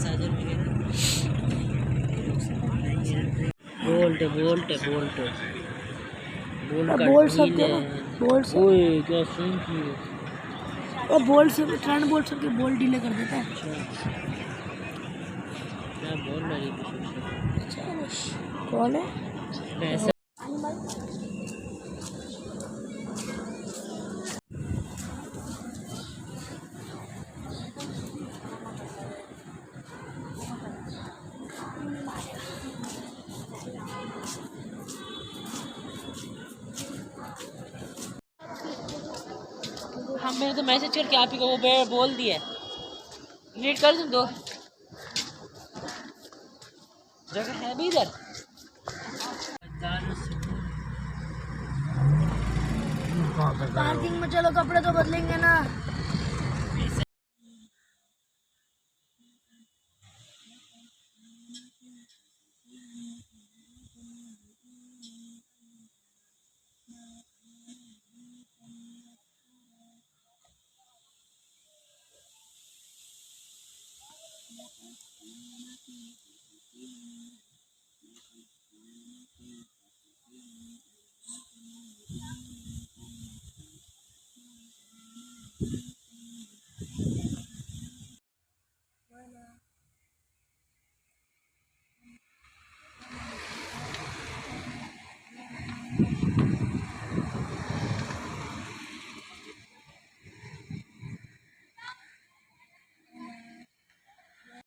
Charger वगैरह। Bolt bolt bolt bolt का bolt सब ढील है। बोल्ट सब ओए क्या सुन की बोल्ट से ट्रेंड बोल्ट सबके बोल्ट डीले कर देता है। क्या बोल रही थी? कौन है? पैसा हमने तो मैसेज करके आप ही को वो बोल दिया। रीड कर तुम दो जगह है भी इधर। पार्किंग में चलो, कपड़े तो बदलेंगे ना।